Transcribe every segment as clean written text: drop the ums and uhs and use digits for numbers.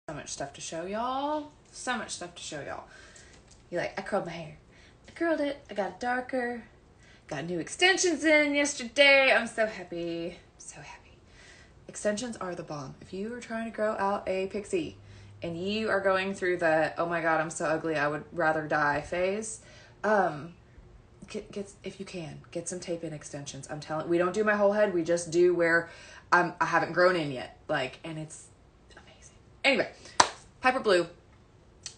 So much stuff to show y'all. So much stuff to show y'all. You like, I curled my hair. I curled it. I got it darker. Got new extensions in yesterday. I'm so happy. So happy. Extensions are the bomb. If you are trying to grow out a pixie and you are going through the, oh my God, I'm so ugly, I would rather die phase, get if you can, get some tape in extensions. I'm telling, we don't do my whole head. We just do where I haven't grown in yet. Like, and it's amazing. Anyway, Piper Blue.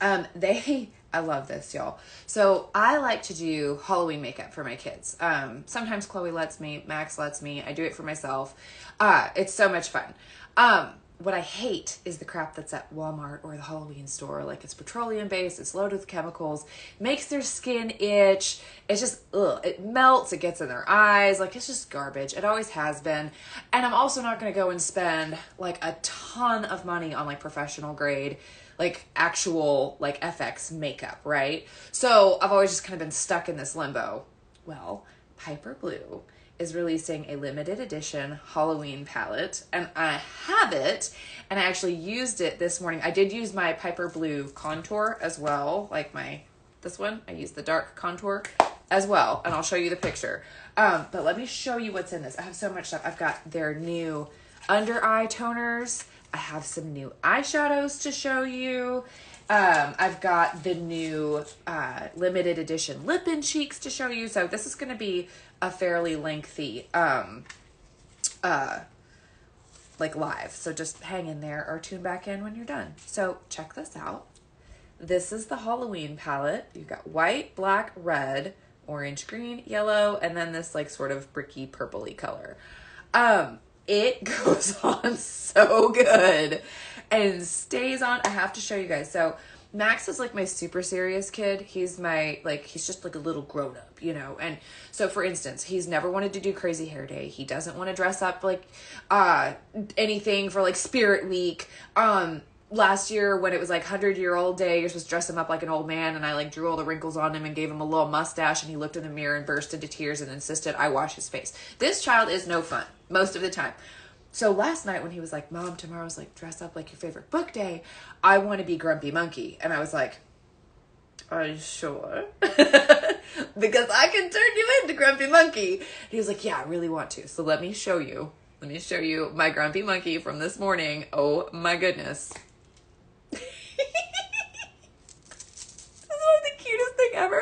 I love this, y'all. So I like to do Halloween makeup for my kids. Sometimes Chloe lets me, Max lets me, I do it for myself. It's so much fun. What I hate is the crap that's at Walmart or the Halloween store. Like, it's petroleum based, it's loaded with chemicals, makes their skin itch. It's just, ugh, it melts, it gets in their eyes. Like, it's just garbage. It always has been. And I'm also not going to go and spend like a ton of money on like professional grade, like actual like FX makeup, right? So I've always just kind of been stuck in this limbo. Well, Piper Blue is releasing a limited edition Halloween palette, and I have it, and I actually used it this morning. I did use my Piper Blue contour as well, like this one. I used the dark contour as well, and I'll show you the picture. But let me show you what's in this. I have so much stuff. I've got their new under eye toners. I have some new eyeshadows to show you. I've got the new limited edition lip and cheeks to show you. So this is going to be a fairly lengthy like live. So just hang in there or tune back in when you're done. So check this out. This is the Halloween palette. You've got white, black, red, orange, green, yellow, and then this like sort of bricky purpley color. It goes on so good and stays on. I have to show you guys. So Max is like my super serious kid. He's my, like, he's just like a little grown up, you know? And so for instance, he's never wanted to do crazy hair day. He doesn't want to dress up like, anything for like Spirit Week. Last year when it was like 100-year-old day, you're supposed to dress him up like an old man, and I like drew all the wrinkles on him and gave him a little mustache, and he looked in the mirror and burst into tears and insisted I wash his face. This child is no fun most of the time. So last night when he was like, Mom, tomorrow's like dress up like your favorite book day, I want to be Grumpy Monkey. And I was like, are you sure? Because I can turn you into Grumpy Monkey. And he was like, yeah, I really want to. So let me show you. Let me show you my Grumpy Monkey from this morning. Oh my goodness. This is the cutest thing ever.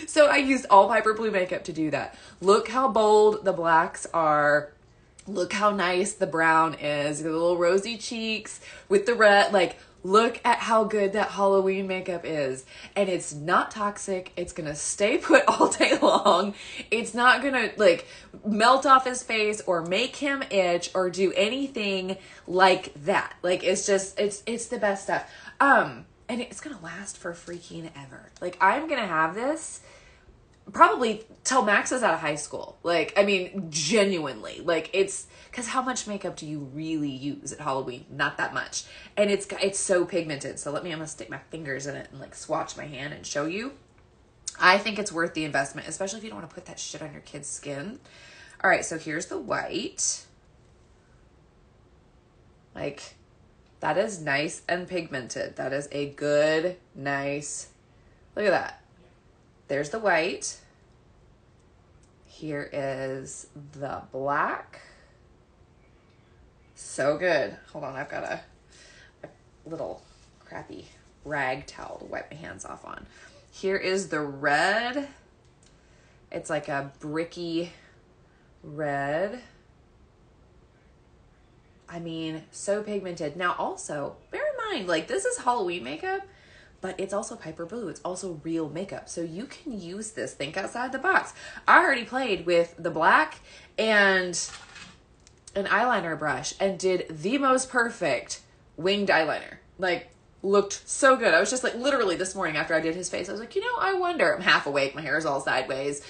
So I used all Piper Blue makeup to do that. Look how bold the blacks are. Look how nice the brown is. The little rosy cheeks with the red. Like, look at how good that Halloween makeup is. And it's not toxic. It's going to stay put all day long. It's not going to, like, melt off his face or make him itch or do anything like that. Like, it's just, it's the best stuff. And it's going to last for freaking ever. Like, I'm going to have this probably till Max is out of high school. Like, I mean, genuinely, like, it's because how much makeup do you really use at Halloween? Not that much. And it's so pigmented. So I'm gonna stick my fingers in it and like swatch my hand and show you. I think it's worth the investment, especially if you don't want to put that shit on your kid's skin. All right. So here's the white. Like, that is nice and pigmented. That is a good, nice, look at that. There's the white. Here is the black. So good. Hold on, I've got a little crappy rag towel to wipe my hands off on. Here is the red. It's like a bricky red. I mean, so pigmented. Now also, bear in mind, like, this is Halloween makeup, but it's also Piper Blue. It's also real makeup. So you can use this. Think outside the box. I already played with the black and an eyeliner brush and did the most perfect winged eyeliner. Like, looked so good. I was just like, literally this morning after I did his face, I was like, you know, I wonder. I'm half awake. My hair is all sideways.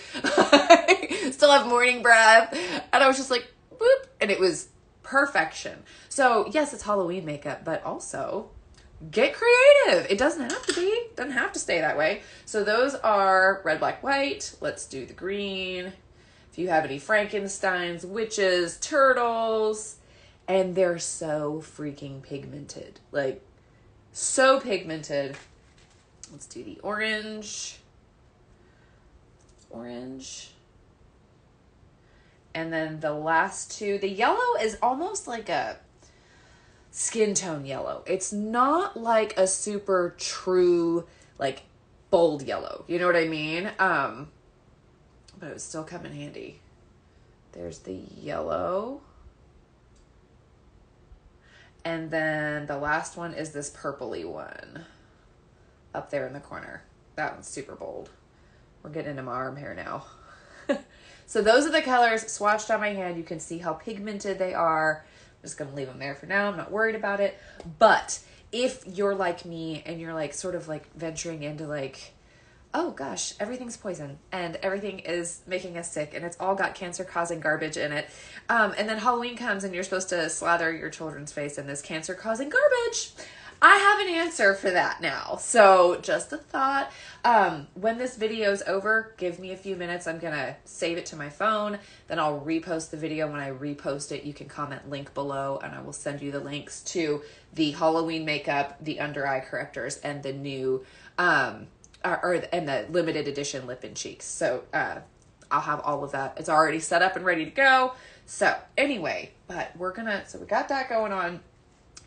Still have morning breath. And I was just like, boop. And it was perfection. So yes, it's Halloween makeup, but also get creative. It doesn't have to be. It doesn't have to stay that way. So those are red, black, white. Let's do the green. If you have any Frankensteins, witches, turtles, and they're so freaking pigmented. Like, So pigmented. Let's do the orange. Orange. And then the last two, the yellow is almost like a skin tone yellow. It's not like a super true, like bold yellow. You know what I mean? But it would still come in handy. There's the yellow. And then the last one is this purpley one up there in the corner. That one's super bold. We're getting into my arm hair now. So those are the colors swatched on my hand. You can see how pigmented they are. I'm just going to leave them there for now. I'm not worried about it. But if you're like me and you're like sort of like venturing into like, oh gosh, everything's poison and everything is making us sick and it's all got cancer-causing garbage in it. And then Halloween comes and you're supposed to slather your children's face in this cancer-causing garbage. I have an answer for that now. So just a thought. When this video's over, give me a few minutes. I'm going to save it to my phone. Then I'll repost the video. When I repost it, you can comment link below and I will send you the links to the Halloween makeup, the under eye correctors, and the new, and the limited edition lip and cheeks. So, I'll have all of that. It's already set up and ready to go. So anyway, but so we got that going on.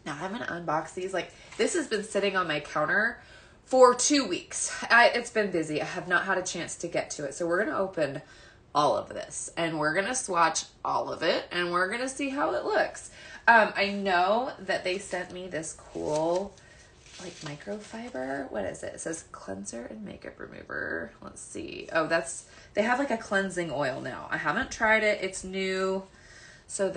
Now I'm going to unbox these. Like, this has been sitting on my counter for 2 weeks. It's been busy. I have not had a chance to get to it. So we're going to open all of this and we're going to swatch all of it and we're going to see how it looks. I know that they sent me this cool, like, microfiber. What is it? It says cleanser and makeup remover. Let's see. Oh, they have like a cleansing oil now. I haven't tried it. It's new. So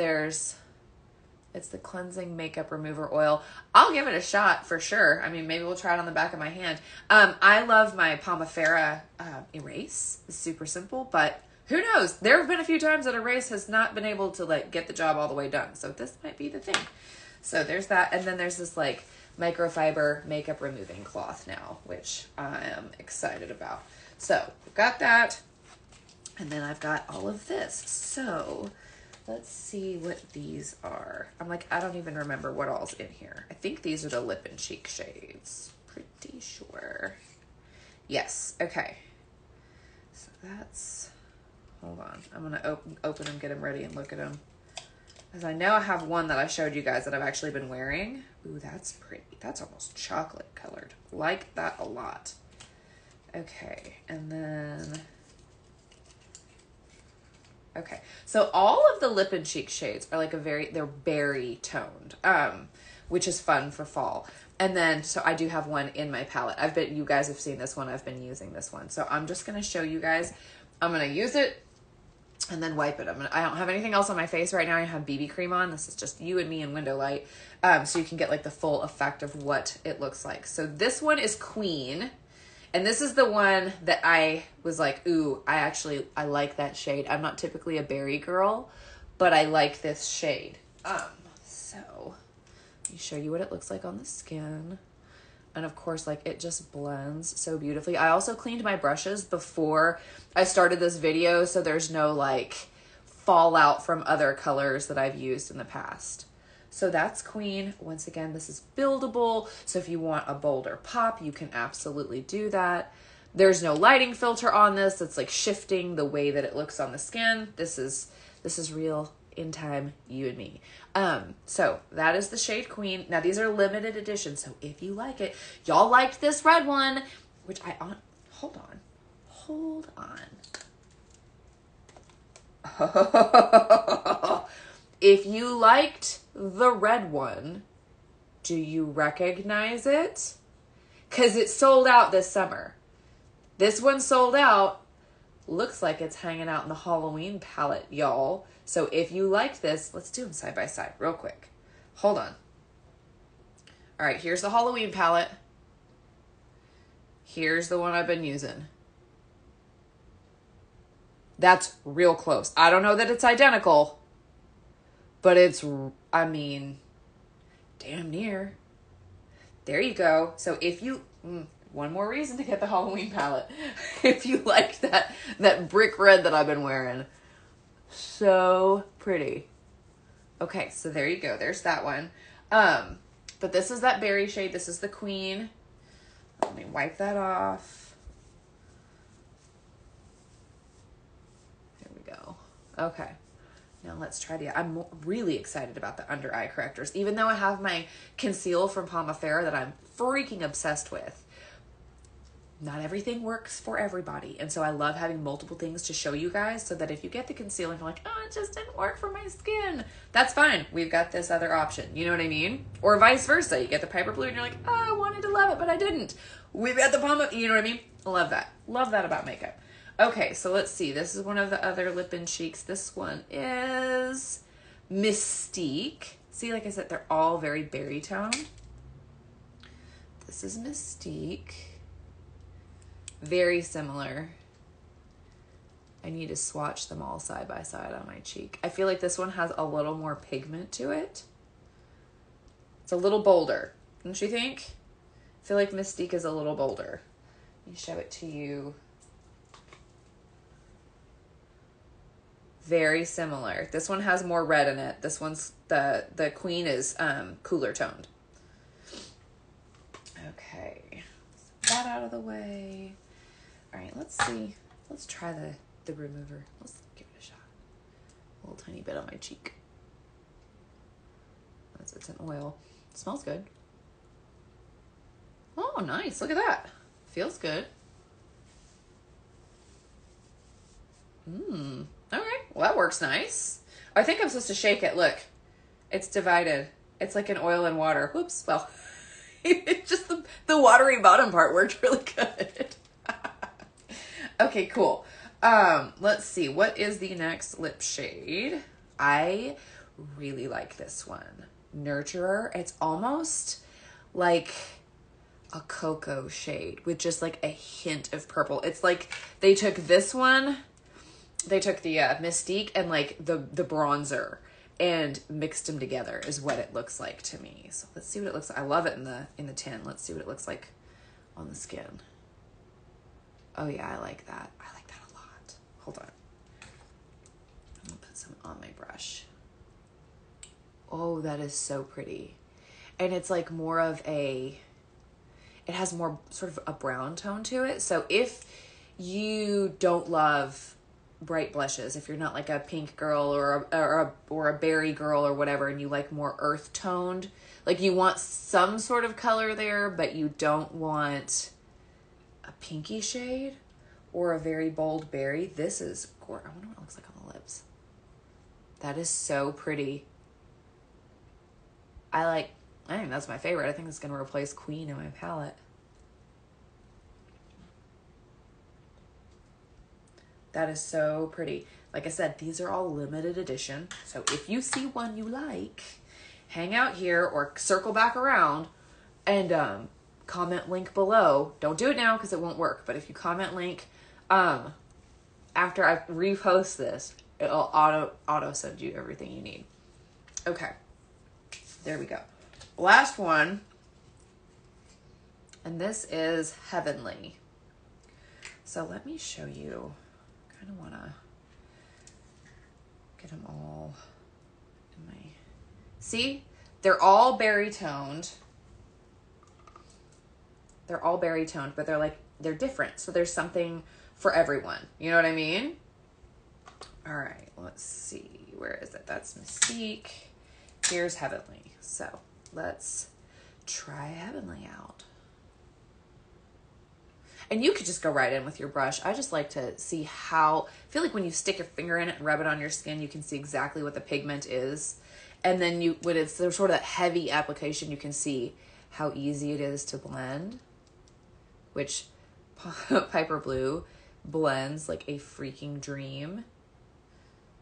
it's the cleansing makeup remover oil. I'll give it a shot for sure. I mean, maybe we'll try it on the back of my hand. I love my Pomifera erase. It's super simple, but who knows? There have been a few times that erase has not been able to like get the job all the way done. So this might be the thing. So there's that. And then there's this like microfiber makeup removing cloth now, which I am excited about. So we've got that. And then I've got all of this. So let's see what these are. I'm like, I don't even remember what all's in here. I think these are the lip and cheek shades. Pretty sure. Yes. Okay. So that's, hold on. I'm going to open them, get them ready and look at them. Because I know I have one that I showed you guys that I've actually been wearing. Ooh, that's pretty. That's almost chocolate colored. Like that a lot. Okay. And then, okay, so all of the lip and cheek shades are like they're berry toned, which is fun for fall. And then, so I do have one in my palette. You guys have seen this one. I've been using this one. So I'm just going to show you guys. I'm going to use it and then wipe it. I don't have anything else on my face right now. I have BB cream on. This is just you and me in window light. So you can get like the full effect of what it looks like. So this one is Queen. And this is the one that I was like, ooh, I like that shade. I'm not typically a berry girl, but I like this shade. So let me show you what it looks like on the skin. And of course, like, it just blends so beautifully. I also cleaned my brushes before I started this video, so there's no like fallout from other colors that I've used in the past. So that's Queen. Once again, this is buildable. So if you want a bolder pop, you can absolutely do that. There's no lighting filter on this. It's like shifting the way that it looks on the skin. This is real in time, you and me. So that is the shade Queen. Now these are limited edition. So if you like it, y'all liked this red one, which hold on. If you liked the red one, do you recognize it? Because it sold out this summer. This one sold out. Looks like it's hanging out in the Halloween palette, y'all. So if you like this, let's do them side by side real quick. Hold on. All right, here's the Halloween palette. Here's the one I've been using. That's real close. I don't know that it's identical, but it's, I mean, damn near. There you go. So if you, one more reason to get the Halloween palette. If you like that brick red that I've been wearing. So pretty. Okay, so there you go. There's that one. But this is that berry shade. This is the Queen. Let me wipe that off. There we go. Okay. Now let's try I'm really excited about the under eye correctors. Even though I have my conceal from 𝗕𝗠𝗡𝗡 that I'm freaking obsessed with. Not everything works for everybody. And so I love having multiple things to show you guys so that if you get the concealer and you're like, oh, it just didn't work for my skin, that's fine. We've got this other option. You know what I mean? Or vice versa. You get the Piper Blue and you're like, oh, I wanted to love it, but I didn't. We've got the 𝗕𝗠𝗡𝗡. You know what I mean? I love that. Love that about makeup. Okay, so let's see. This is one of the other Lip and Cheeks. This one is Mystique. See, like I said, they're all very berry tone. This is Mystique. Very similar. I need to swatch them all side by side on my cheek. I feel like this one has a little more pigment to it. It's a little bolder, don't you think? I feel like Mystique is a little bolder. Let me show it to you. Very similar. This one has more red in it. This one's, the Queen is cooler toned. Okay. Get that out of the way. All right, let's see. Let's try the remover. Let's give it a shot. A little tiny bit on my cheek. It's an oil. It smells good. Oh, nice. Look at that. Feels good. All right. Well, that works nice. I think I'm supposed to shake it. Look. It's divided. It's like an oil and water. Whoops. Well, it's just the watery bottom part worked really good. Okay, cool. Let's see. What is the next lip shade? I really like this one. Nurturer. It's almost like a cocoa shade with just like a hint of purple. It's like they took this one, they took the Mystique and like the bronzer and mixed them together is what it looks like to me. So let's see what it looks like. I love it in the tin. Let's see what it looks like on the skin. Oh yeah, I like that. I like that a lot. Hold on. I'm gonna put some on my brush. Oh, that is so pretty. And it's like more of it has more sort of a brown tone to it. So if you don't love bright blushes, if you're not like a pink girl or a berry girl or whatever, and you like more earth toned, like you want some sort of color there, but you don't want a pinky shade or a very bold berry, this is gorgeous. I wonder what it looks like on the lips. That is so pretty. I think that's my favorite. I think it's going to replace Queen in my palette. That is so pretty. Like I said, these are all limited edition. So if you see one you like, hang out here or circle back around and comment link below. Don't do it now because it won't work. But if you comment link after I repost this, it'll auto send you everything you need. Okay. There we go. Last one. And this is Heavenly. So let me show you. I kind of want to get them all in my... See? They're all berry toned. They're all berry toned, but they're different. So there's something for everyone. You know what I mean? All right, let's see. Where is it? That's Mystique. Here's Heavenly. So let's try Heavenly out. And you could just go right in with your brush. I just like to see how, I feel like when you stick your finger in it and rub it on your skin, you can see exactly what the pigment is. And then when it's sort of that heavy application, you can see how easy it is to blend, which Piper Blue blends like a freaking dream.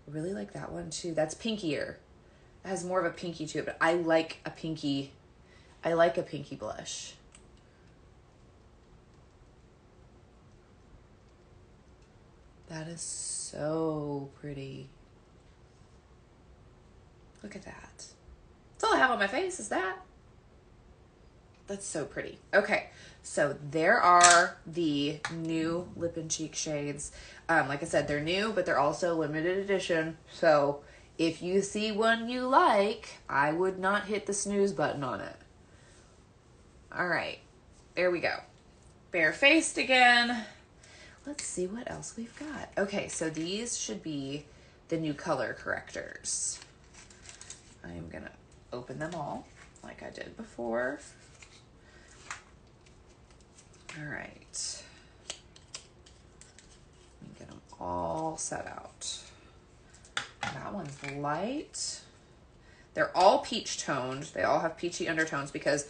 I really like that one too. That's pinkier. It has more of a pinky to it, but I like a pinky blush. That is so pretty. Look at that. That's all I have on my face is that. That's so pretty. Okay, so there are the new lip and cheek shades. Like I said, they're new, but they're also limited edition. So if you see one you like, I would not hit the snooze button on it. All right, there we go. Bare-faced again. Let's see what else we've got. Okay, so these should be the new color correctors. I'm gonna open them all like I did before. All right. Let me get them all set out. That one's light. They're all peach toned. They all have peachy undertones because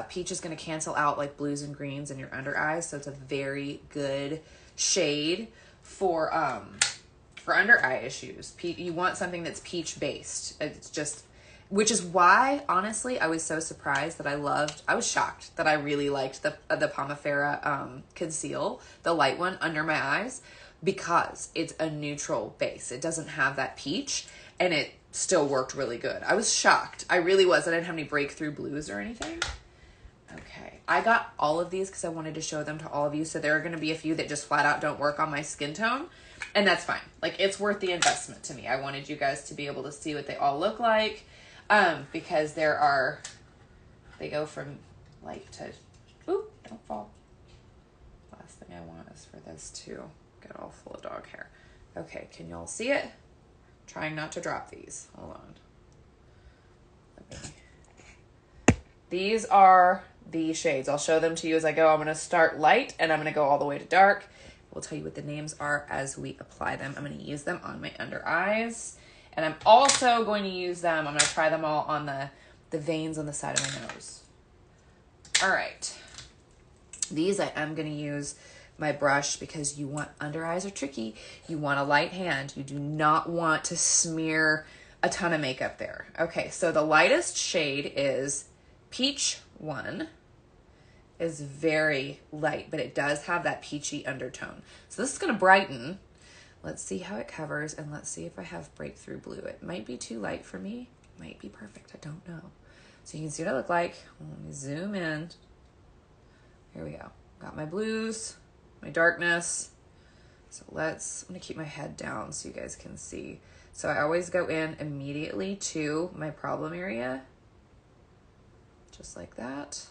peach is going to cancel out like blues and greens in your under eyes. So it's a very good shade for under eye issues. You want something that's peach based. It's just, which is why, honestly, I was so surprised that I was shocked that I really liked the 𝗕𝗟𝗣𝗣𝗡 Conceal, the light one under my eyes, because it's a neutral base. It doesn't have that peach, and it still worked really good. I was shocked. I really was. I didn't have any breakthrough blues or anything. Okay. I got all of these because I wanted to show them to all of you, so there are going to be a few that just flat out don't work on my skin tone, and that's fine. Like, it's worth the investment to me. I wanted you guys to be able to see what they all look like, because they go from light to, oop, don't fall. Last thing I want is for this to get all full of dog hair. Okay, can y'all see it? Trying not to drop these. Hold on. These are the shades. I'll show them to you as I go. I'm going to start light and I'm going to go all the way to dark. We'll tell you what the names are as we apply them. I'm going to use them on my under eyes. And I'm also going to use them, I'm going to try them all on the veins on the side of my nose. All right. These I am going to use my brush because you want, under eyes are tricky. You want a light hand. You do not want to smear a ton of makeup there. Okay, so the lightest shade is Peach 1. Is very light, but it does have that peachy undertone. So this is going to brighten. Let's see how it covers, and let's see if I have breakthrough blue. It might be too light for me. It might be perfect. I don't know. So you can see what I look like. Let me zoom in. Here we go. Got my blues, my darkness. So I'm going to keep my head down so you guys can see. So I always go in immediately to my problem area. Just like that.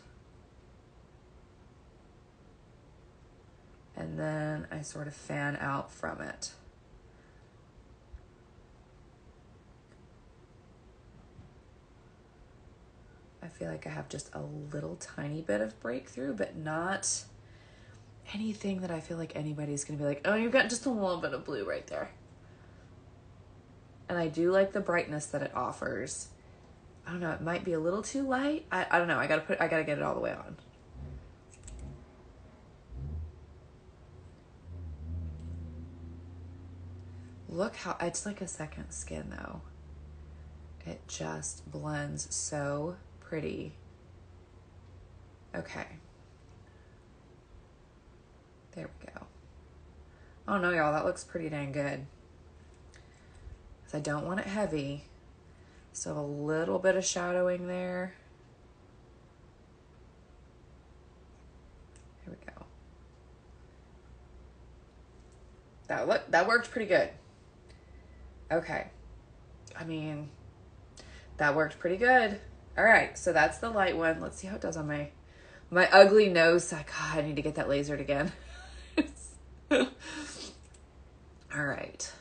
And then I sort of fan out from it. I feel like I have just a little tiny bit of breakthrough, but not anything that I feel like anybody's going to be like, oh, you've got just a little bit of blue right there. And I do like the brightness that it offers. I don't know, it might be a little too light. I don't know, I gotta get it all the way on. Look how, it's like a second skin though. It just blends so pretty. Okay. There we go. Oh no, y'all, that looks pretty dang good. I don't want it heavy. So a little bit of shadowing there. Here we go. That worked pretty good. Okay. I mean, that worked pretty good. All right, so that's the light one. Let's see how it does on my ugly nose. God, I need to get that lasered again. All right.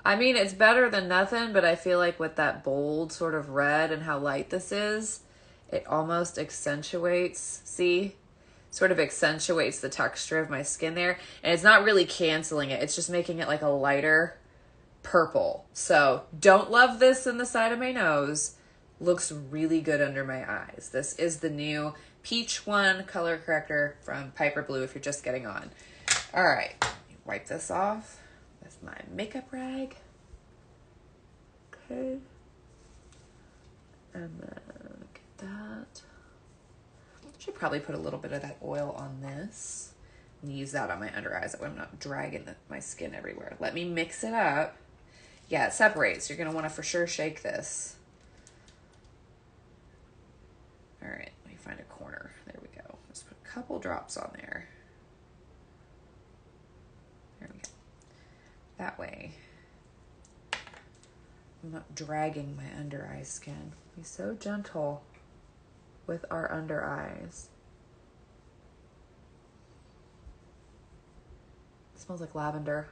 I mean, it's better than nothing, but I feel like with that bold sort of red and how light this is, it almost accentuates, see? Sort of accentuates the texture of my skin there. And it's not really canceling it. It's just making it like a lighter purple. So don't love this in the side of my nose. Looks really good under my eyes. This is the new Peach 1 color corrector from Piper Blue if you're just getting on. All right, wipe this off with my makeup rag. Okay. And then get that. Should probably put a little bit of that oil on this and use that on my under eyes. That way I'm not dragging my skin everywhere. Let me mix it up. Yeah, it separates. You're going to want to for sure shake this. All right, let me find a corner. There we go. Just put a couple drops on there. There we go. That way, I'm not dragging my under eye skin. Be so gentle with our under eyes. It smells like lavender.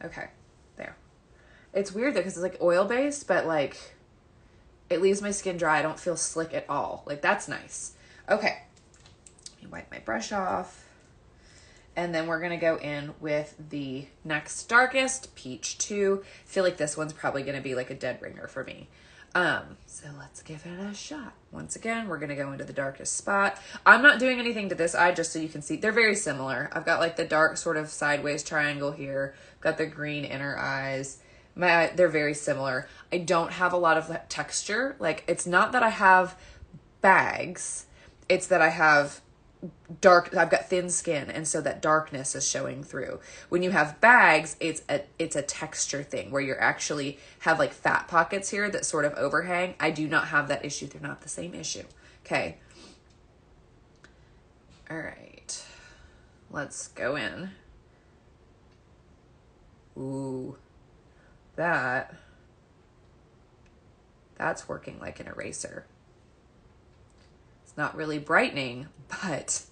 Okay, there. It's weird though, because it's like oil-based, but like, it leaves my skin dry. I don't feel slick at all. Like, that's nice. Okay, let me wipe my brush off. And then we're going to go in with the next darkest, Peach 2. I feel like this one's probably going to be like a dead ringer for me. So let's give it a shot. Once again, we're going to go into the darkest spot. I'm not doing anything to this eye, just so you can see. They're very similar. I've got like the dark sort of sideways triangle here. Got the green inner eyes. They're very similar. I don't have a lot of texture. Like, it's not that I have bags. It's that I have I've got thin skin, and so that darkness is showing through. When you have bags, it's a texture thing where you're actually have like fat pockets here that sort of overhang. I do not have that issue. They're not the same issue. Okay. All right. Let's go in. Ooh. That's working like an eraser. Not really brightening, but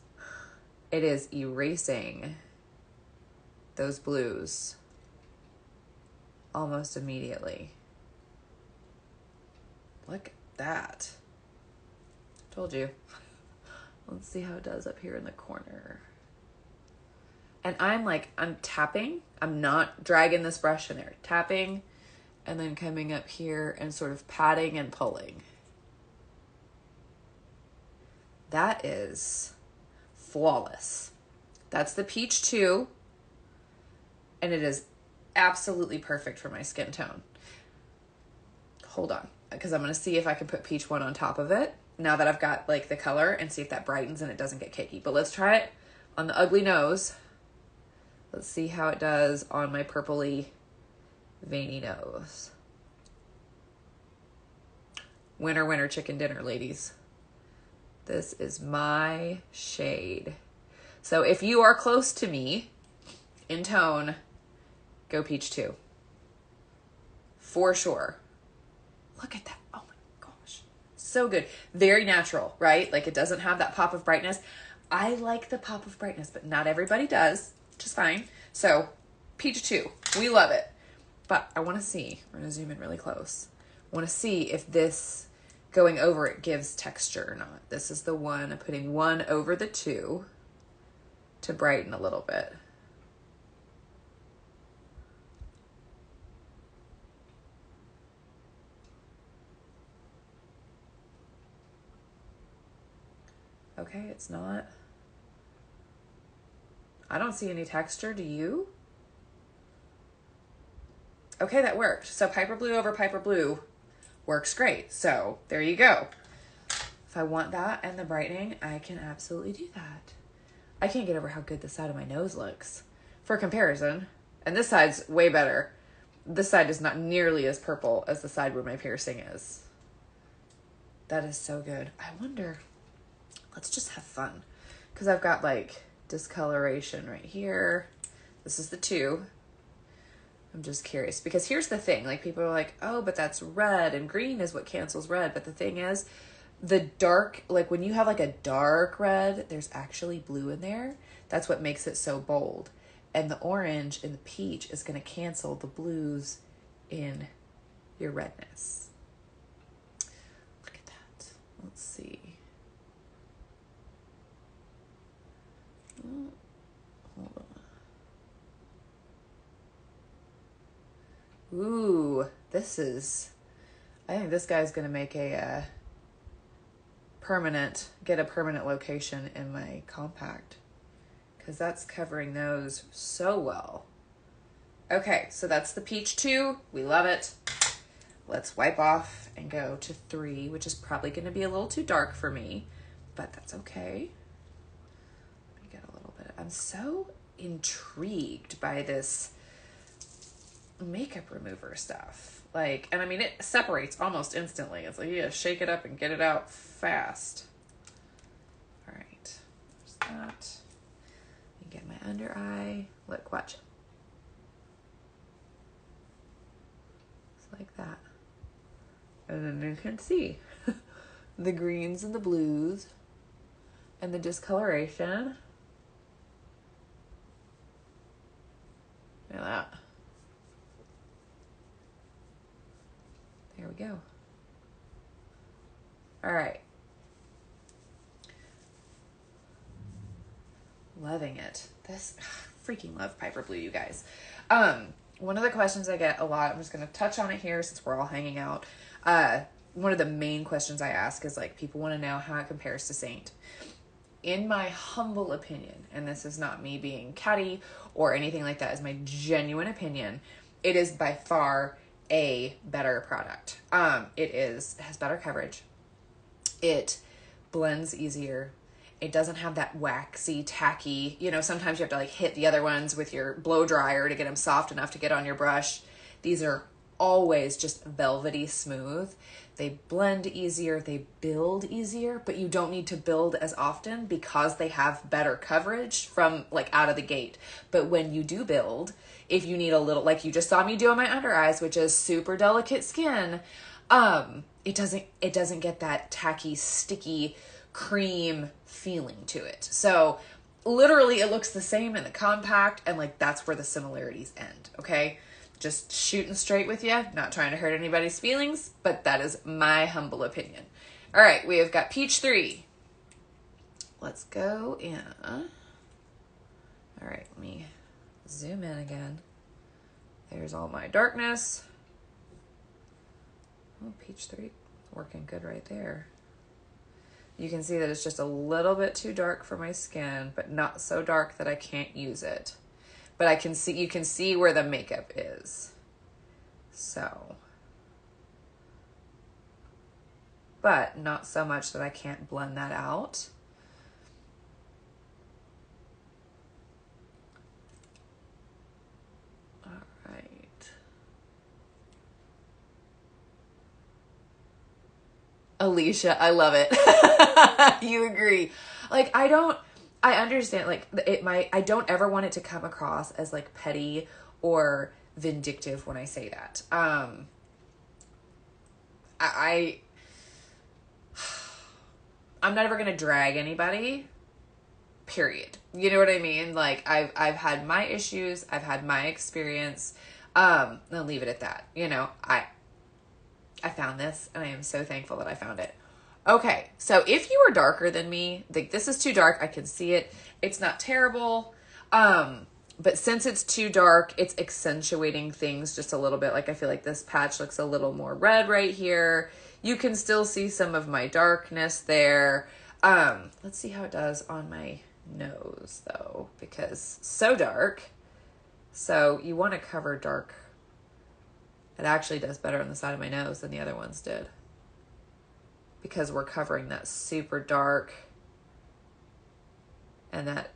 it is erasing those blues almost immediately. Look at that. Told you. Let's see how it does up here in the corner. And I'm tapping. I'm not dragging this brush in there. Tapping and then coming up here and sort of patting and pulling. That is flawless. That's the Peach 2, and it is absolutely perfect for my skin tone. Hold on, because I'm going to see if I can put Peach 1 on top of it now that I've got like the color, and see if that brightens and it doesn't get cakey. But let's try it on the ugly nose. Let's see how it does on my purpley veiny nose. Winner, winner, chicken dinner, ladies. This is my shade. So if you are close to me in tone, go Peach 2. For sure. Look at that. Oh my gosh. So good. Very natural, right? Like, it doesn't have that pop of brightness. I like the pop of brightness, but not everybody does, which is fine. So Peach 2, we love it. But I want to see, we're going to zoom in really close. I want to see if this going over it gives texture or not. This is the one. I'm putting 1 over the 2 to brighten a little bit. Okay, it's not. I don't see any texture. Do you? Okay, that worked. So Piper Blue over Piper Blue works great. So there you go. If I want that and the brightening, I can absolutely do that. I can't get over how good the side of my nose looks for comparison. And this side's way better. This side is not nearly as purple as the side where my piercing is. That is so good. I wonder, let's just have fun. Because I've got like discoloration right here. This is the 2. I'm just curious, because here's the thing, like, people are like, oh, but that's red and green is what cancels red. But the thing is, the dark, like when you have like a dark red, there's actually blue in there. That's what makes it so bold. And the orange and the peach is going to cancel the blues in your redness. Look at that. Let's see. Hold on. Ooh, this is, I think this guy's going to make a get a permanent location in my compact, because that's covering those so well. Okay, so that's the Peach 2. We love it. Let's wipe off and go to 3, which is probably going to be a little too dark for me, but that's okay. Let me get a little bit. I'm so intrigued by this makeup remover stuff. Like, and I mean, it separates almost instantly. It's like, yeah, shake it up and get it out fast. All right, there's that. You get my under eye. Look, watch. like that. And then you can see the greens and the blues and the discoloration. Look at that. There we go. All right. Loving it. This freaking love Piper Blue, you guys. One of the questions I get a lot, I'm just going to touch on it here since we're all hanging out. One of the main questions I ask is like, people want to know how it compares to Saint. In my humble opinion, and this is not me being catty or anything like that, is my genuine opinion, it is by far a better product. It has better coverage. It blends easier. It doesn't have that waxy, tacky, sometimes you have to like hit the other ones with your blow dryer to get them soft enough to get on your brush. These are always just velvety smooth. They blend easier, they build easier, but you don't need to build as often because they have better coverage from like out of the gate. But when you do build, if you need a little, like you just saw me do on my under eyes, which is super delicate skin, it doesn't get that tacky, sticky cream feeling to it. So literally it looks the same in the compact, and like that's where the similarities end. Okay. Just shooting straight with you, not trying to hurt anybody's feelings, but that is my humble opinion. All right, we have got Peach 3. Let's go in. All right, let me zoom in again. There's all my darkness. Oh, Peach 3, working good right there. You can see that it's just a little bit too dark for my skin, but not so dark that I can't use it. But you can see where the makeup is. So, but not so much that I can't blend that out. All right. Alicia, I love it. You agree. Like, I understand, like, I don't ever want it to come across as, like, petty or vindictive when I say that. I'm not ever going to drag anybody, period. You know what I mean? Like, I've had my issues, I've had my experience, I'll leave it at that. I found this, and I am so thankful that I found it. Okay, so if you are darker than me, like this is too dark, I can see it. It's not terrible, but since it's too dark, it's accentuating things just a little bit. Like I feel like this patch looks a little more red right here. You can still see some of my darkness there. Let's see how it does on my nose though, because so dark. So you want to cover dark. It actually does better on the side of my nose than the other ones did, because we're covering that super dark, and that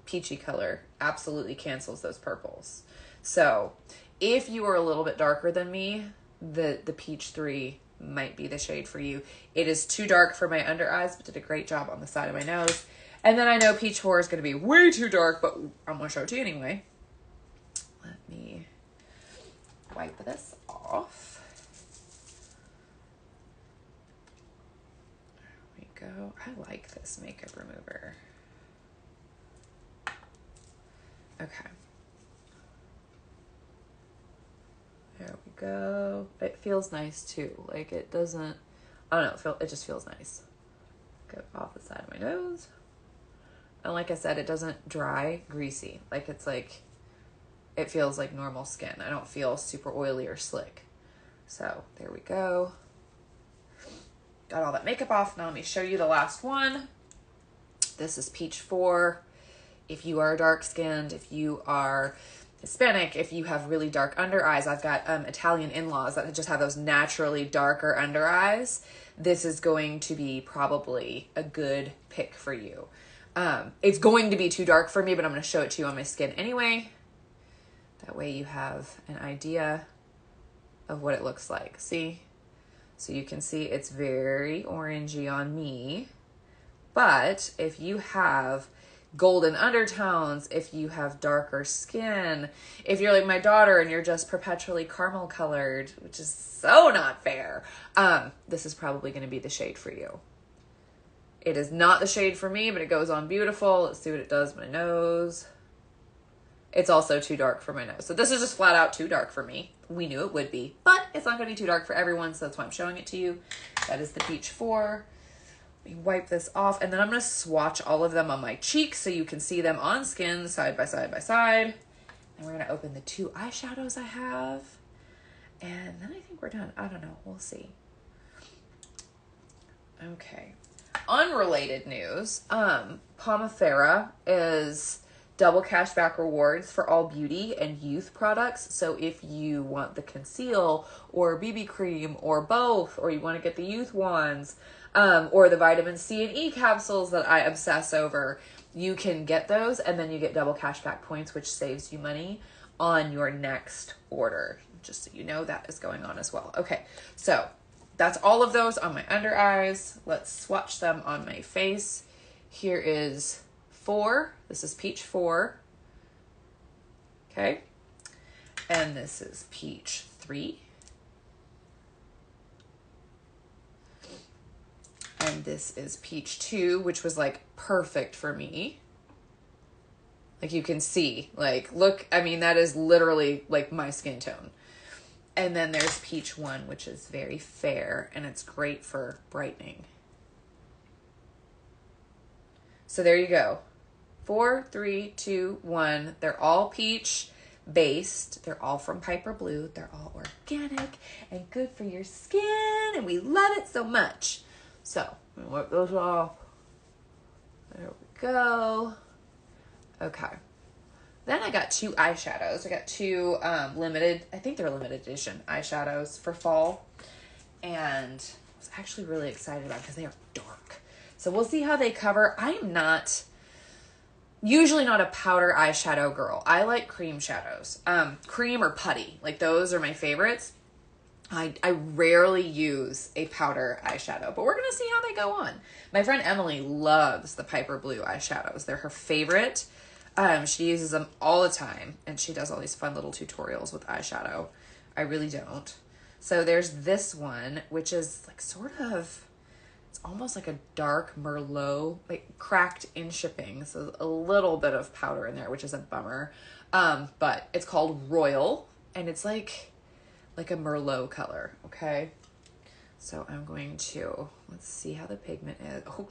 peachy color absolutely cancels those purples. So if you are a little bit darker than me, the Peach 3 might be the shade for you. It is too dark for my under eyes, but did a great job on the side of my nose. And then I know Peach 4 is going to be way too dark, but I'm going to show it to you anyway. Let me wipe this off. Go. I like this makeup remover. Okay. There we go. It feels nice too. Like it doesn't, I don't know, it just feels nice. Go off the side of my nose. And like I said, it doesn't dry greasy. Like it's like, it feels like normal skin. I don't feel super oily or slick. So there we go. Got all that makeup off. Now let me show you the last one. This is Peach 4. If you are dark skinned, if you are Hispanic, if you have really dark under eyes, I've got Italian in-laws that just have those naturally darker under eyes. This is going to be probably a good pick for you. It's going to be too dark for me, but I'm going to show it to you on my skin anyway. That way you have an idea of what it looks like. See? So you can see it's very orangey on me. But if you have golden undertones, if you have darker skin, if you're like my daughter and you're just perpetually caramel colored, which is so not fair, this is probably going to be the shade for you. It is not the shade for me, but it goes on beautiful. Let's see what it does to my nose. It's also too dark for my nose. So this is just flat out too dark for me. We knew it would be, but it's not going to be too dark for everyone, so that's why I'm showing it to you. That is the Peach 4. Let me wipe this off, and then I'm going to swatch all of them on my cheeks so you can see them on skin side by side by side. And we're going to open the 2 eyeshadows I have, and then I think we're done. I don't know. We'll see. Okay. Unrelated news, 𝗕𝗟𝗡𝗏 is double cashback rewards for all beauty and youth products. So if you want the conceal or BB cream or both, or you want to get the youth wands, or the vitamin C and E capsules that I obsess over, you can get those, and then you get double cashback points, which saves you money on your next order. Just so you know, that is going on as well. Okay, so that's all of those on my under eyes. Let's swatch them on my face. Here is 4. This is Peach 4. Okay. And this is Peach 3. And this is Peach 2, which was like perfect for me. Like you can see, like, look, I mean, that is literally like my skin tone. And then there's Peach 1, which is very fair, and it's great for brightening. So there you go. 4, 3, 2, 1. They're all peach based. They're all from Piper Blue. They're all organic and good for your skin, and we love it so much. So, I'm gonna wipe those off. There we go. Okay. Then I got 2 eyeshadows. I got 2 limited, I think they're limited edition eyeshadows for fall. And I was actually really excited about it because they are dark. So we'll see how they cover. I'm usually not a powder eyeshadow girl. I like cream shadows. Cream or putty. Like those are my favorites. I rarely use a powder eyeshadow, but we're going to see how they go on. My friend Emily loves the Piper Blue eyeshadows. They're her favorite. She uses them all the time, and she does all these fun little tutorials with eyeshadow. I really don't. So there's this one, which is like sort of, it's almost like a dark Merlot, like cracked in shipping. So a little bit of powder in there, which is a bummer. But it's called Royal, and it's like a Merlot color, okay? So I'm going to, let's see how the pigment is. Oh,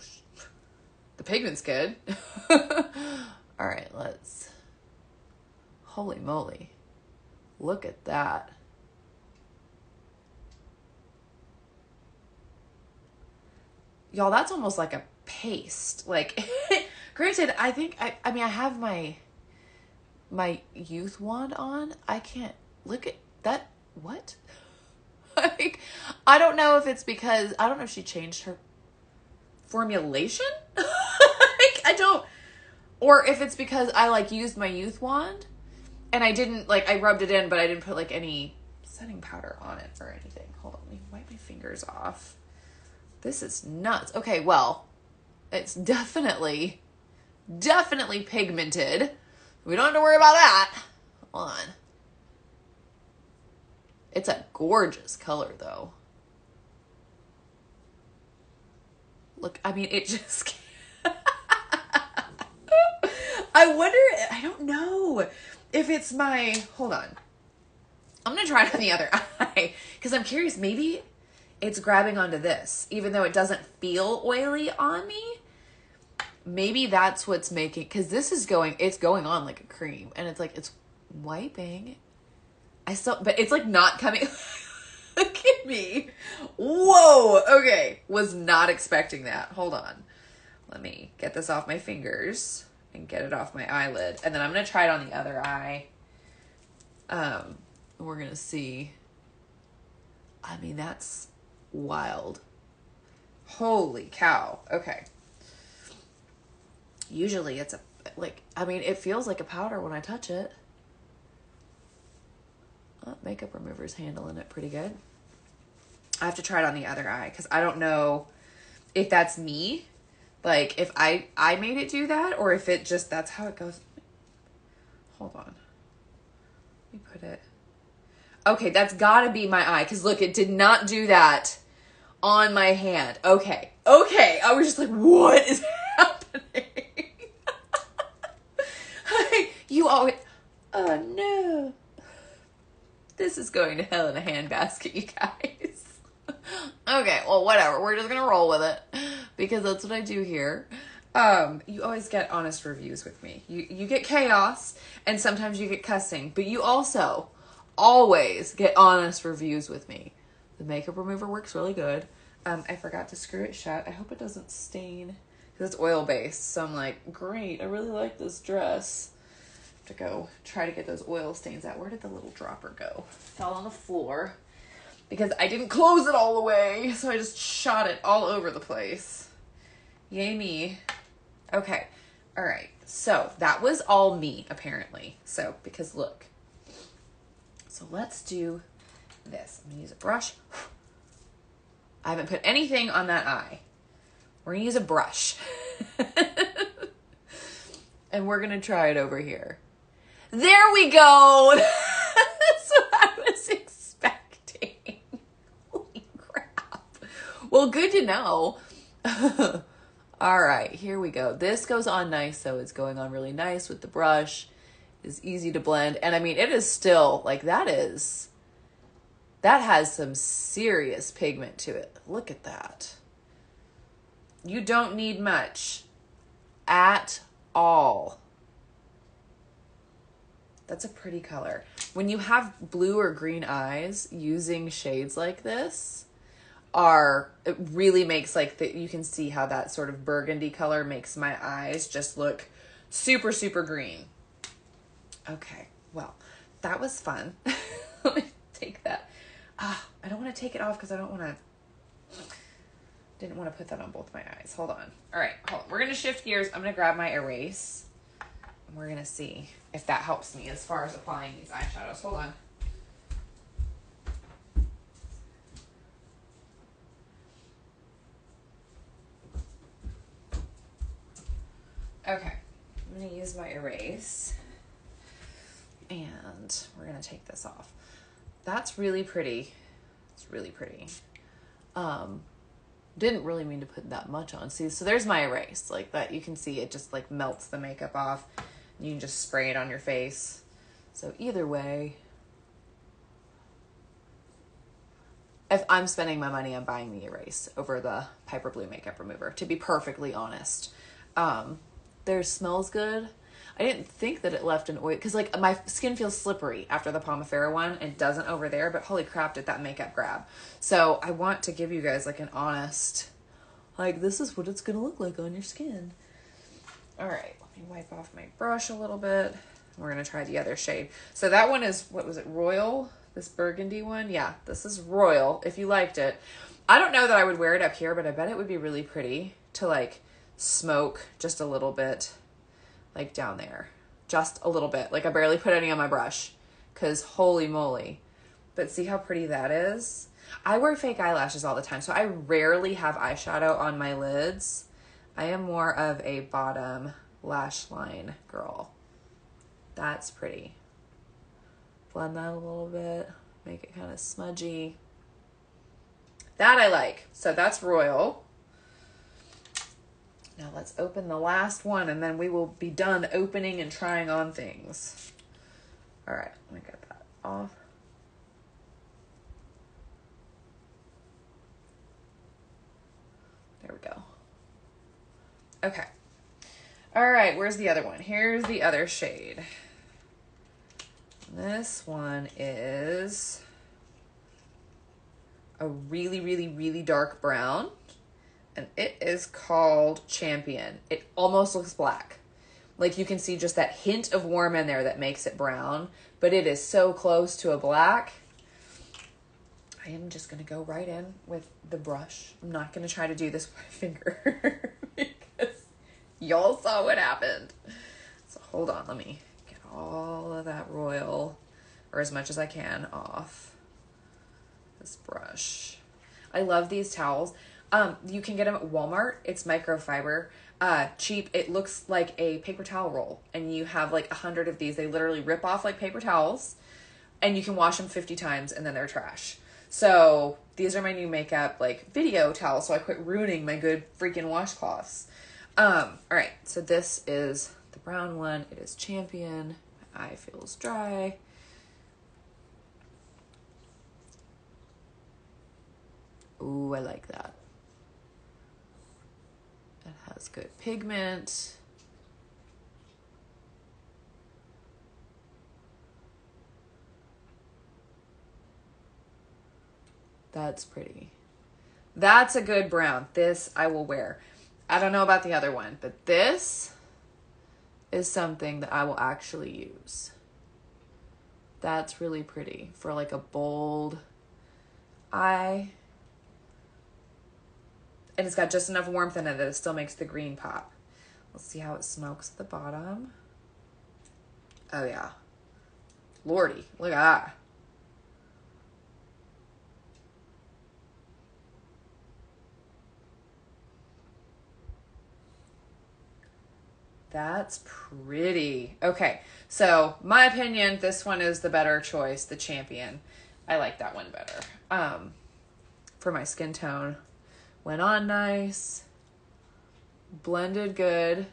the pigment's good. All right, holy moly. Look at that. Y'all, that's almost like a paste. Like, granted, I think, I mean, I have my youth wand on. I can't, look at that. What? Like, I don't know if it's because, I don't know if she changed her formulation. Like, I don't, or if it's because I like used my youth wand and I didn't, like, I rubbed it in, but I didn't put like any setting powder on it or anything. Hold on, let me wipe my fingers off. This is nuts. Okay, well, it's definitely pigmented. We don't have to worry about that. Hold on. It's a gorgeous color, though. Look, I mean, it just... I wonder... I don't know if it's my... Hold on. I'm going to try it on the other eye. Because I'm curious, maybe it's grabbing onto this. Even though it doesn't feel oily on me. Maybe that's what's making... Because this is going... It's going on like a cream. And it's like, it's wiping... but it's like not coming. Look at me. Whoa. Okay. Was not expecting that. Hold on. Let me get this off my fingers and get it off my eyelid. And then I'm going to try it on the other eye. We're going to see. I mean, that's wild. Holy cow. Okay. Usually it's it feels like a powder when I touch it. Makeup remover's handling it pretty good. I have to try it on the other eye because I don't know if that's me Like if I made it do that, or if it just, that's how it goes. Hold on. Let me put it. Okay, that's gotta be my eye. Cause look, it did not do that on my hand. Okay. Okay. I was just like, what is happening? You always, oh no. This is going to hell in a handbasket, you guys. Okay, well, whatever. We're just going to roll with it because that's what I do here. You always get honest reviews with me. You get chaos and sometimes you get cussing, but you also always get honest reviews with me. The makeup remover works really good. I forgot to screw it shut. I hope it doesn't stain because it's oil-based. So I'm like, great. I really like this dress. To go try to get those oil stains out. Where did the little dropper go? Fell on the floor because I didn't close it all the way. So I just shot it all over the place. Yay me. Okay. All right. So that was all me apparently. So because look. So let's do this. I'm going to use a brush. I haven't put anything on that eye. We're going to use a brush. And we're going to try it over here. There we go. That's what I was expecting. Holy crap. Well, good to know. All right, here we go. This goes on nice, so it's going on really nice with the brush. It's easy to blend. And I mean, it is still, like, that has some serious pigment to it. Look at that. You don't need much at all. That's a pretty color. When you have blue or green eyes, using shades like this it really makes you can see how that sort of burgundy color makes my eyes just look super, super green. Okay, well, that was fun. Let me take that. I don't want to take it off because I didn't want to put that on both my eyes. Hold on. All right, hold on. We're going to shift gears. I'm going to grab my erase. And we're going to see if that helps me as far as applying these eyeshadows. Hold on. Okay. I'm going to use my erase. And we're going to take this off. That's really pretty. It's really pretty. Didn't really mean to put that much on. See, so there's my erase. Like that, you can see it just like melts the makeup off. You can just spray it on your face. So either way, if I'm spending my money, I'm buying the erase over the Piper Blue makeup remover, to be perfectly honest. Theirs smells good. I didn't think that it left an oil, because like my skin feels slippery after the Pomifera one. It doesn't over there, but holy crap, did that makeup grab. So I want to give you guys like an honest, like this is what it's going to look like on your skin. All right, let me wipe off my brush a little bit. We're going to try the other shade. So that one is, what was it, Royal? This burgundy one? Yeah, this is Royal, if you liked it. I don't know that I would wear it up here, but I bet it would be really pretty to like smoke just a little bit, like down there. Just a little bit. Like I barely put any on my brush because holy moly. But see how pretty that is? I wear fake eyelashes all the time, so I rarely have eyeshadow on my lids. I am more of a bottom lash line girl. That's pretty. Blend that a little bit. Make it kind of smudgy. That I like. So that's Royal. Now let's open the last one and then we will be done opening and trying on things. All right, let me get that off. There we go. Okay. All right, where's the other one? Here's the other shade. This one is a really, really, really dark brown. And it is called Champion. It almost looks black. Like you can see just that hint of warm in there that makes it brown. But it is so close to a black. I am just going to go right in with the brush. I'm not going to try to do this with my finger. Because y'all saw what happened. So hold on. Let me get all of that Royal, or as much as I can, off this brush. I love these towels. You can get them at Walmart. It's microfiber, cheap. It looks like a paper towel roll, and you have like 100 of these. They literally rip off like paper towels, and you can wash them 50 times and then they're trash. So these are my new makeup like video towels, so I quit ruining my good freaking washcloths. All right, so this is the brown one. It is Champion. My eye feels dry. Ooh, I like that. It has good pigment. That's pretty. That's a good brown. This I will wear. I don't know about the other one, but this is something that I will actually use. That's really pretty for like a bold eye. And it's got just enough warmth in it that it still makes the green pop. Let's see how it smokes at the bottom. Oh yeah. Lordy, look at that. That's pretty. Okay, so my opinion, this one is the better choice, the Champion. I like that one better. For my skin tone. Went on nice. Blended good.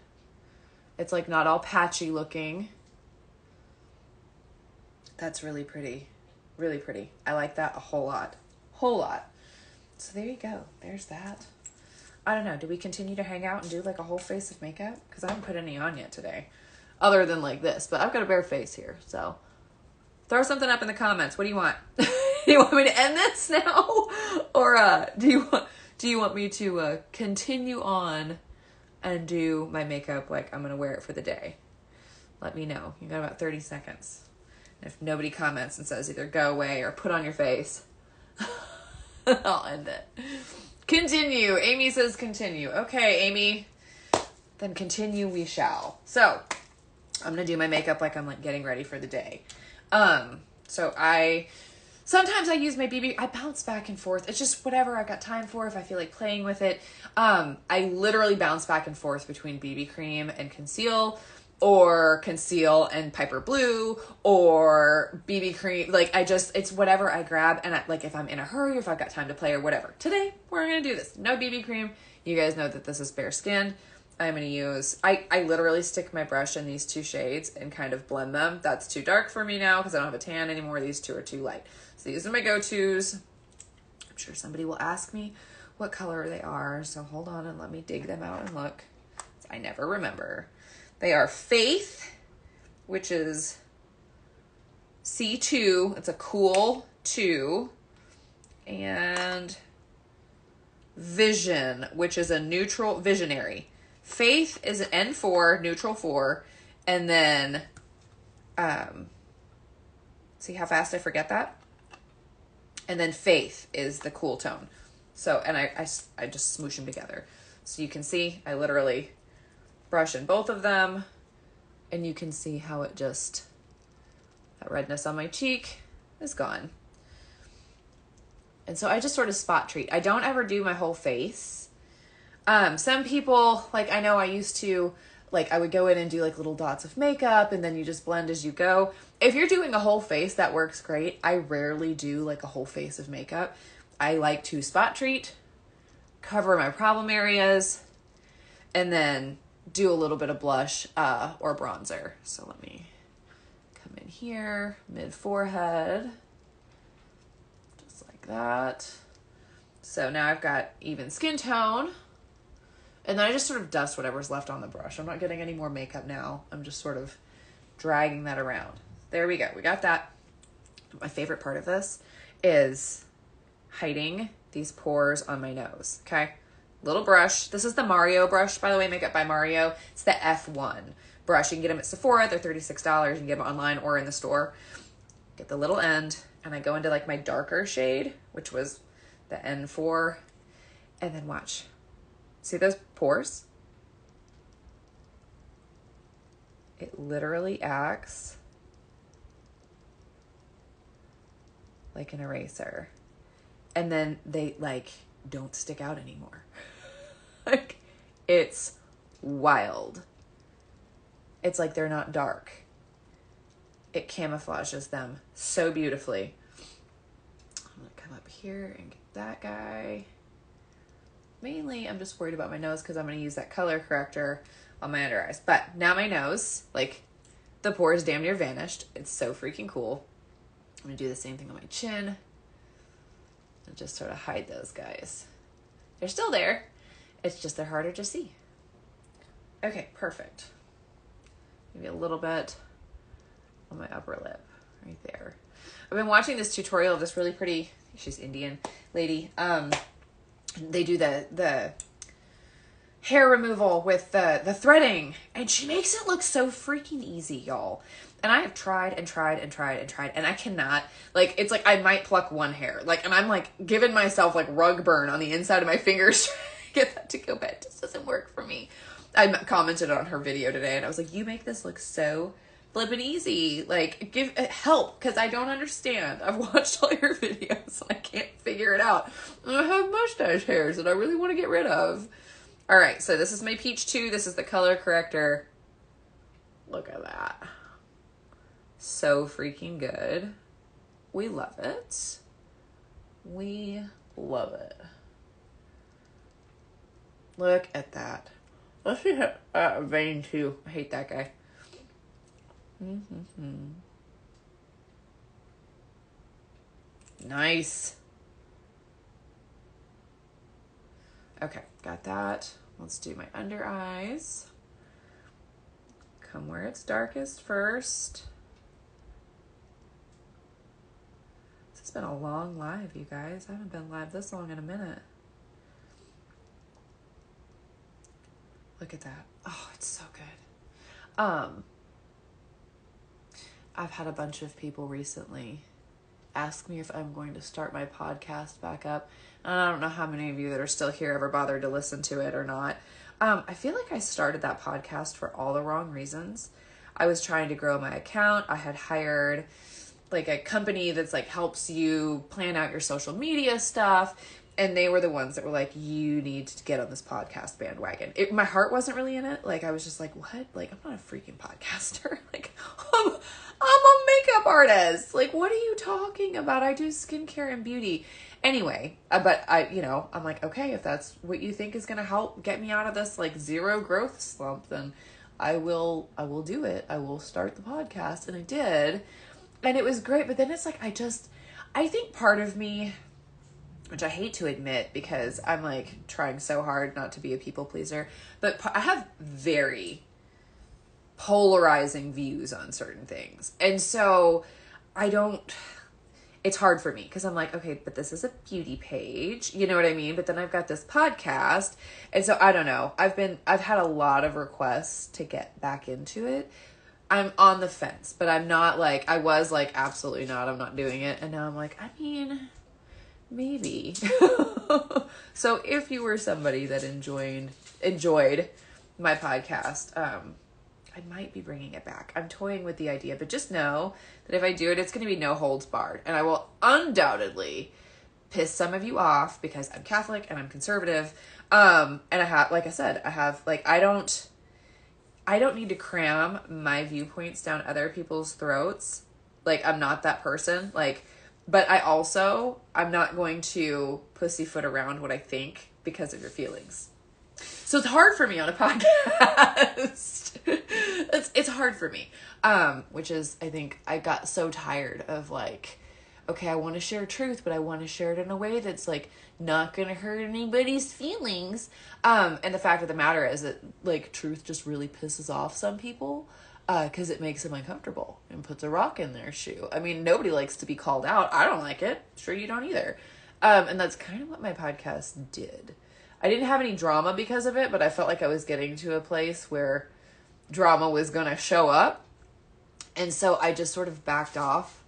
It's like not all patchy looking. That's really pretty. Really pretty. I like that a whole lot. Whole lot. So there you go. There's that. I don't know. Do we continue to hang out and do like a whole face of makeup? Because I haven't put any on yet today. Other than like this. But I've got a bare face here. So throw something up in the comments. What do you want? Do you want me to end this now? Or do you want me to continue on and do my makeup like I'm going to wear it for the day? Let me know. You got about 30 seconds. And if nobody comments and says either go away or put on your face, I'll end it. Continue. Amy says continue. Okay, Amy. Then continue we shall. So, I'm going to do my makeup like I'm like getting ready for the day. So sometimes I use my BB. I bounce back and forth. It's just whatever I've got time for if I feel like playing with it. I literally bounce back and forth between BB cream and conceal, or conceal and Piper Blue, or BB cream. Like it's whatever I grab. And like if I'm in a hurry, or if I've got time to play or whatever. Today, we're going to do this. No BB cream. You guys know that this is bare skinned. I'm going to use, I literally stick my brush in these two shades and kind of blend them. That's too dark for me now because I don't have a tan anymore. These two are too light. So these are my go-tos. I'm sure somebody will ask me what color they are. So hold on and let me dig them out and look. I never remember. They are Faith, which is C2. It's a cool 2. And Vision, which is a neutral, Visionary. Faith is an N4, neutral 4, and then, see how fast I forget that? And then Faith is the cool tone. So, and I just smoosh them together. So you can see, I literally brush in both of them, and you can see how it just, that redness on my cheek is gone. And so I just sort of spot treat. I don't ever do my whole face. Some people, like I know I used to, like I would go in and do like little dots of makeup and then you just blend as you go. If you're doing a whole face, that works great. I rarely do like a whole face of makeup. I like to spot treat, cover my problem areas, and then do a little bit of blush or bronzer. So let me come in here, mid forehead, just like that. So now I've got even skin tone. And then I just sort of dust whatever's left on the brush. I'm not getting any more makeup now. I'm just sort of dragging that around. There we go. We got that. My favorite part of this is hiding these pores on my nose. Okay. Little brush. This is the Mario brush, by the way, Makeup by Mario. It's the F1 brush. You can get them at Sephora. They're $36. You can get them online or in the store. Get the little end. And I go into like my darker shade, which was the N4. And then watch. See those pores? It literally acts like an eraser. And then they like don't stick out anymore. Like, it's wild. It's like they're not dark. It camouflages them so beautifully. I'm going to come up here and get that guy. Mainly, I'm just worried about my nose because I'm going to use that color corrector on my under eyes. But now my nose, like, the pores damn near vanished. It's so freaking cool. I'm going to do the same thing on my chin. And just sort of hide those guys. They're still there. It's just they're harder to see. Okay, perfect. Maybe a little bit on my upper lip, right there. I've been watching this tutorial of this really pretty, she's Indian lady. They do the hair removal with the threading, and she makes it look so freaking easy, y'all. And I have tried and tried and tried and tried, and I cannot, like, it's like I might pluck one hair, like, and I'm like giving myself like rug burn on the inside of my fingers trying to get that to go, but it just doesn't work for me. I commented on her video today, and I was like, you make this look so flippin' easy. Like, give help, because I don't understand. I've watched all your videos, and I can't figure it out. And I have mustache hairs that I really want to get rid of. All right, so this is my Peach 2. This is the color corrector. Look at that. So freaking good. We love it. We love it. Look at that. Let's see vein 2. I hate that guy. Nice. Okay, got that. Let's do my under eyes. Come where it's darkest first. This has been a long live, you guys. I haven't been live this long in a minute. Look at that. Oh, it's so good. I've had a bunch of people recently ask me if I'm going to start my podcast back up. And I don't know how many of you that are still here ever bothered to listen to it or not. I feel like I started that podcast for all the wrong reasons. I was trying to grow my account. I had hired like a company that's like helps you plan out your social media stuff. And they were the ones that were like, you need to get on this podcast bandwagon. My heart wasn't really in it. Like, I was just like, what? Like, I'm not a freaking podcaster. Like, I'm a makeup artist. Like, what are you talking about? I do skincare and beauty. Anyway, but I'm like, okay, if that's what you think is going to help get me out of this like zero growth slump, then I will do it. I will start the podcast. And I did. And it was great. But then it's like, I think part of me, which I hate to admit because I'm like trying so hard not to be a people pleaser, but I have very polarizing views on certain things. And so it's hard for me because I'm like, okay, but this is a beauty page, you know what I mean? But then I've got this podcast. And so I don't know. I've had a lot of requests to get back into it. I'm on the fence, but I'm not like, I was like, absolutely not. I'm not doing it. And now I'm like, I mean, maybe. So if you were somebody that enjoyed my podcast, I might be bringing it back. I'm toying with the idea, but just know that if I do it, it's going to be no holds barred. And I will undoubtedly piss some of you off because I'm Catholic and I'm conservative. And I have, like I said, I don't need to cram my viewpoints down other people's throats. Like, I'm not that person. Like, but I'm not going to pussyfoot around what I think because of your feelings. So it's hard for me on a podcast. It's hard for me. Which is, I think I got so tired of like, okay, I want to share truth, but I want to share it in a way that's like not going to hurt anybody's feelings. And the fact of the matter is that like truth just really pisses off some people. Because it makes them uncomfortable and puts a rock in their shoe. I mean, nobody likes to be called out. I don't like it. Sure you don't either. And that's kind of what my podcast did. I didn't have any drama because of it, but I felt like I was getting to a place where drama was going to show up. And so I just sort of backed off,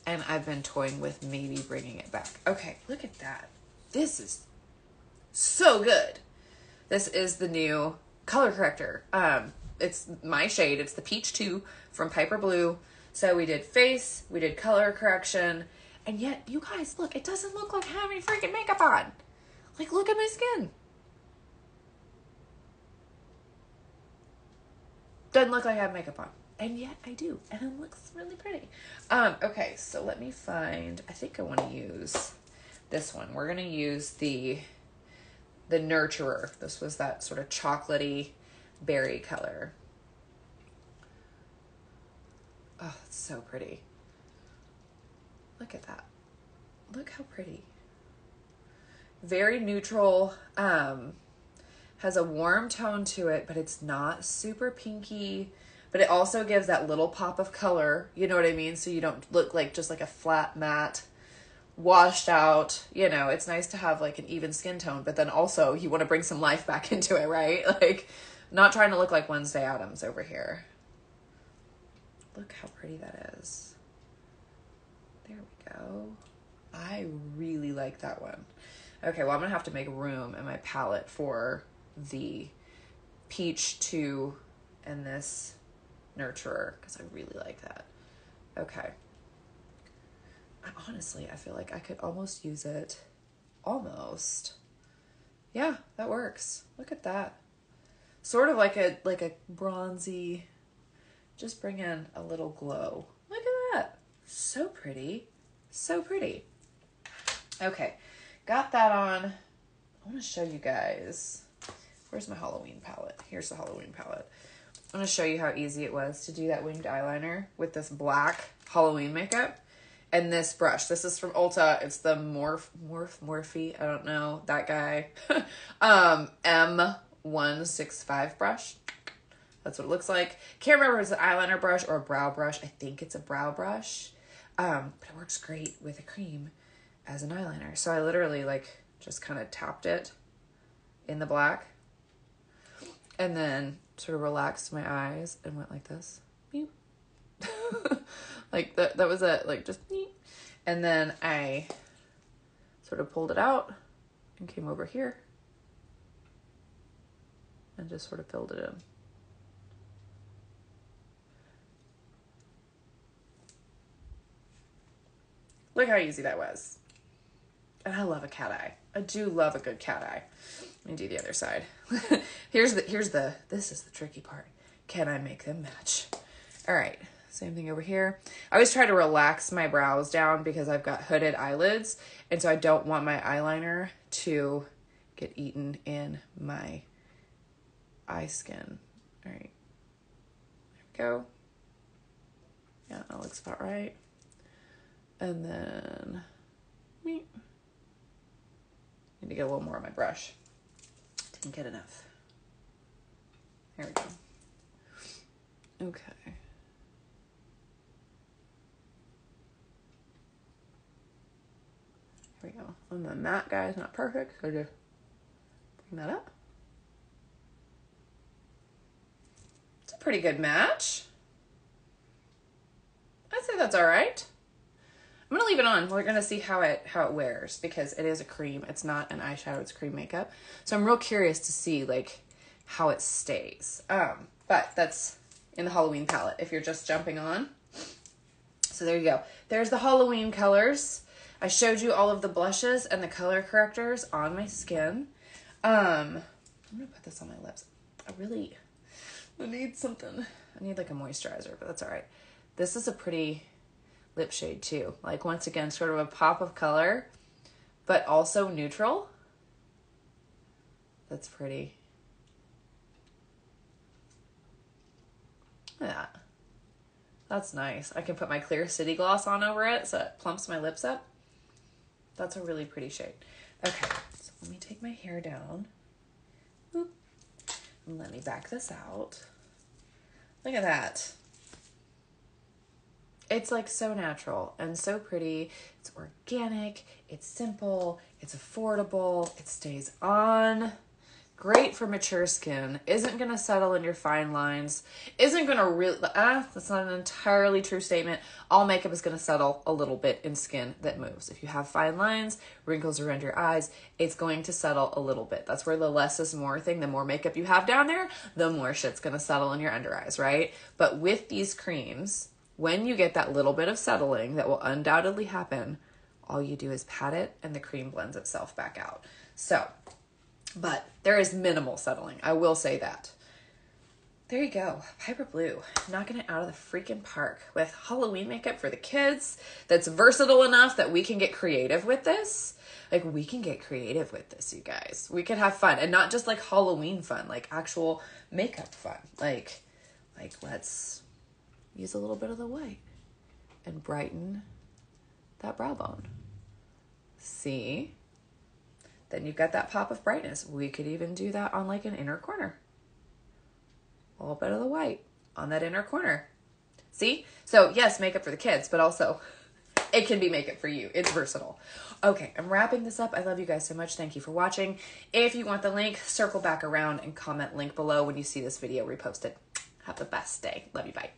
and I've been toying with maybe bringing it back. Okay, look at that. This is so good. This is the new color corrector. It's my shade. It's the Peach 2 from Piper Blue. So we did face, we did color correction, and yet, you guys, look, it doesn't look like having freaking makeup on. Like, look at my skin. Doesn't look like I have makeup on. And yet I do. And it looks really pretty. Okay, so let me find, I think I want to use this one. We're going to use the Nurturer. This was that sort of chocolatey berry color. Oh, it's so pretty. Look at that. Look how pretty. Very neutral. Has a warm tone to it, but it's not super pinky. But it also gives that little pop of color. You know what I mean? So you don't look like just like a flat matte, washed out. You know, it's nice to have like an even skin tone, but then also you want to bring some life back into it, right? Like, not trying to look like Wednesday Addams over here. Look how pretty that is. There we go. I really like that one. Okay, well, I'm going to have to make room in my palette for the Peach 2 and this Nurturer, because I really like that. Okay. Honestly, I feel like I could almost use it. Almost. Yeah, that works. Look at that. Sort of like a bronzy, just bring in a little glow. Look at that. So pretty. So pretty. Okay, got that on. I want to show you guys. Where's my Halloween palette? Here's the Halloween palette. I'm going to show you how easy it was to do that winged eyeliner with this black Halloween makeup and this brush. This is from Ulta. It's the Morphe, I don't know, that guy. M165 brush. That's what it looks like. Can't remember if it's an eyeliner brush or a brow brush. I think it's a brow brush. But it works great with a cream as an eyeliner. So I literally like just kind of tapped it in the black and then sort of relaxed my eyes and went like this. Like that was it, like just, and then I sort of pulled it out and came over here and just sort of filled it in. Look how easy that was. And I love a cat eye. I do love a good cat eye. Let me do the other side. This is the tricky part. Can I make them match? All right, same thing over here. I always try to relax my brows down because I've got hooded eyelids, and so I don't want my eyeliner to get eaten in my eye skin. All right, there we go. Yeah, that looks about right. And then, need to get a little more on my brush. Didn't get enough. There we go. Okay. Here we go. And the matte guy is not perfect, so just bring that up. It's a pretty good match. I'd say that's all right. I'm going to leave it on. We're going to see how it wears because it is a cream. It's not an eyeshadow, it's cream makeup. So I'm real curious to see like how it stays. But that's in the Halloween palette if you're just jumping on. So there you go. There's the Halloween colors. I showed you all of the blushes and the color correctors on my skin. I'm going to put this on my lips. I need something. I need like a moisturizer, but that's all right. This is a pretty lip shade too. Like once again, sort of a pop of color, but also neutral. That's pretty. Look at that. That's nice. I can put my Clear City gloss on over it so it plumps my lips up. That's a really pretty shade. Okay, so let me take my hair down. Boop. And let me back this out. Look at that. It's like so natural and so pretty. It's organic, it's simple, it's affordable, it stays on. Great for mature skin. Isn't going to settle in your fine lines. Isn't going to really, that's not an entirely true statement. All makeup is going to settle a little bit in skin that moves. If you have fine lines, wrinkles around your eyes, it's going to settle a little bit. That's where the less is more thing. The more makeup you have down there, the more shit's going to settle in your under eyes, right? But with these creams, when you get that little bit of settling that will undoubtedly happen, all you do is pat it and the cream blends itself back out. So, but there is minimal settling. I will say that. There you go. Piper Blue, knocking it out of the freaking park with Halloween makeup for the kids that's versatile enough that we can get creative with this. Like, we can get creative with this, you guys. We could have fun, and not just like Halloween fun, like actual makeup fun. Like let's use a little bit of the white and brighten that brow bone. See? Then you've got that pop of brightness. We could even do that on like an inner corner. A little bit of the white on that inner corner. See? So yes, makeup for the kids, but also it can be makeup for you. It's versatile. Okay, I'm wrapping this up. I love you guys so much. Thank you for watching. If you want the link, circle back around and comment link below when you see this video reposted. Have the best day. Love you. Bye.